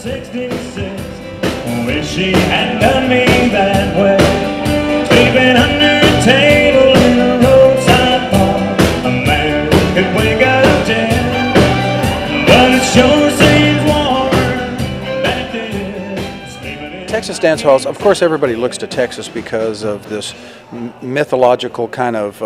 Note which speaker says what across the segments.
Speaker 1: 66. Wish she had done me that way. Sleeping under a table in a roadside bar, a man could wake up dead, but it sure seems warmer back then.
Speaker 2: Texas dance halls, of course everybody looks to Texas because of this mythological kind of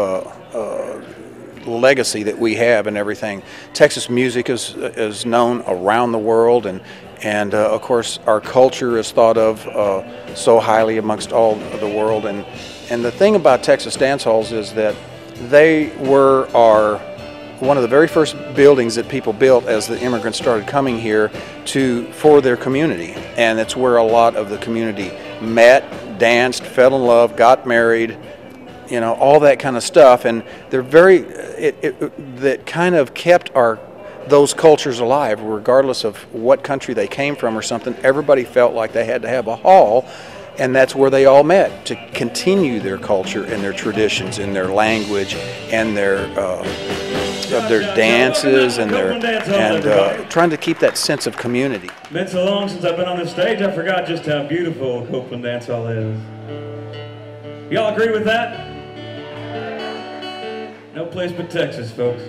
Speaker 2: legacy that we have and everything. Texas music is known around the world, and of course our culture is thought of so highly amongst all of the world. And the thing about Texas dance halls is that they were one of the very first buildings that people built as the immigrants started coming here for their community, and it's where a lot of the community met, danced, fell in love, got married, you know, all that kind of stuff. And they're that kind of kept those cultures alive, regardless of what country they came from or something. Everybody felt like they had to have a hall, and that's where they all met to continue their culture and their traditions and their language and their dances and trying to keep that sense of community.
Speaker 1: Been so long since I've been on this stage, I forgot just how beautiful Copeland Dance Hall is. Y'all agree with that? No place but Texas, folks.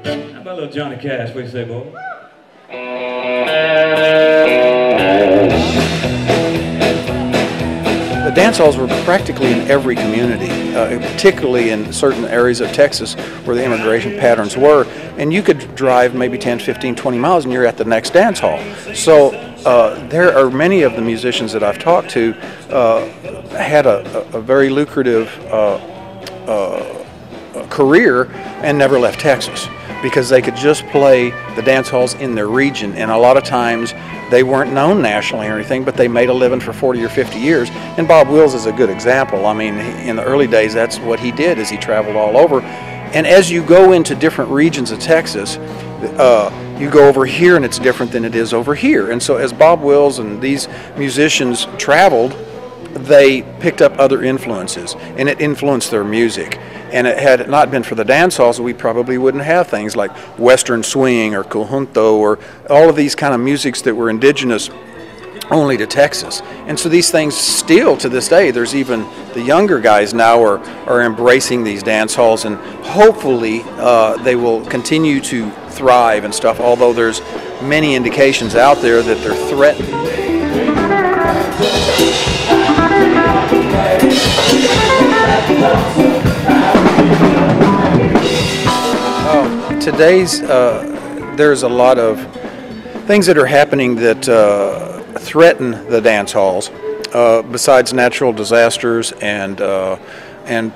Speaker 1: How about a little Johnny Cash? What do you say, boy?
Speaker 2: The dance halls were practically in every community, particularly in certain areas of Texas where the immigration patterns were. And you could drive maybe 10, 15, 20 miles and you're at the next dance hall. So there are many of the musicians that I've talked to had a very lucrative career and never left Texas, because they could just play the dance halls in their region. And a lot of times they weren't known nationally or anything, but they made a living for 40 or 50 years. And Bob Wills is a good example. I mean, in the early days, that's what he did, is he traveled all over. And as you go into different regions of Texas, you go over here and it's different than it is over here. And so as Bob Wills and these musicians traveled, they picked up other influences, and it influenced their music. And had it not been for the dance halls, we probably wouldn't have things like Western swing or conjunto or all of these kind of musics that were indigenous only to Texas. And so these things still to this day, there's even the younger guys now are embracing these dance halls, and hopefully they will continue to thrive and stuff, although there's many indications out there that they're threatened. Today's there's a lot of things that are happening that threaten the dance halls, besides natural disasters and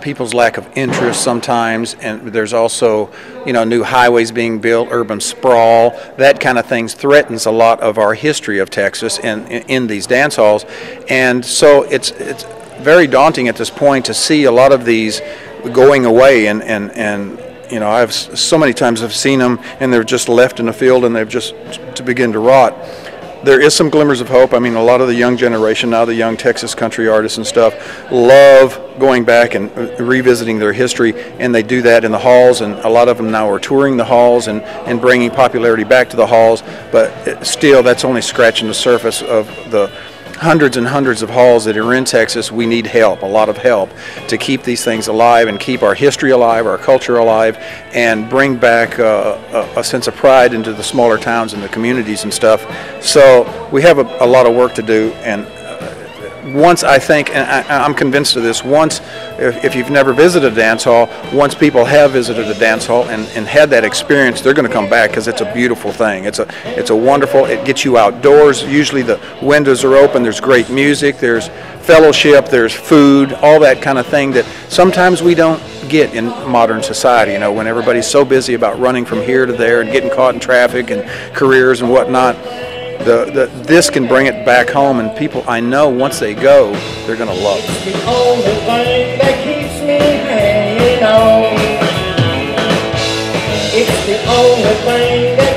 Speaker 2: people's lack of interest sometimes. And there's also, you know, new highways being built, urban sprawl, that kind of things threatens a lot of our history of Texas and in these dance halls. And so it's very daunting at this point to see a lot of these going away, and you know, I've so many times I've seen them and they're just left in the field and they've just to begin to rot. There is some glimmers of hope. I mean, a lot of the young generation now, the young Texas country artists and stuff, love going back and revisiting their history, and they do that in the halls, and a lot of them now are touring the halls and bringing popularity back to the halls. But still, that's only scratching the surface of the hundreds and hundreds of halls that are in Texas. We need help, a lot of help, to keep these things alive and keep our history alive, our culture alive, and bring back a sense of pride into the smaller towns and the communities and stuff. So we have a lot of work to do, and once, I think, and I'm convinced of this, once, if you've never visited a dance hall, once people have visited a dance hall and had that experience, they're going to come back, because it's a beautiful thing. It's a wonderful, it gets you outdoors. Usually the windows are open, there's great music, there's fellowship, there's food, all that kind of thing that sometimes we don't get in modern society, you know, when everybody's so busy about running from here to there and getting caught in traffic and careers and whatnot. This can bring it back home, and people, I know, once they go, they're going to love it.
Speaker 3: It's the only thing that keeps me hanging on. It's the only thing that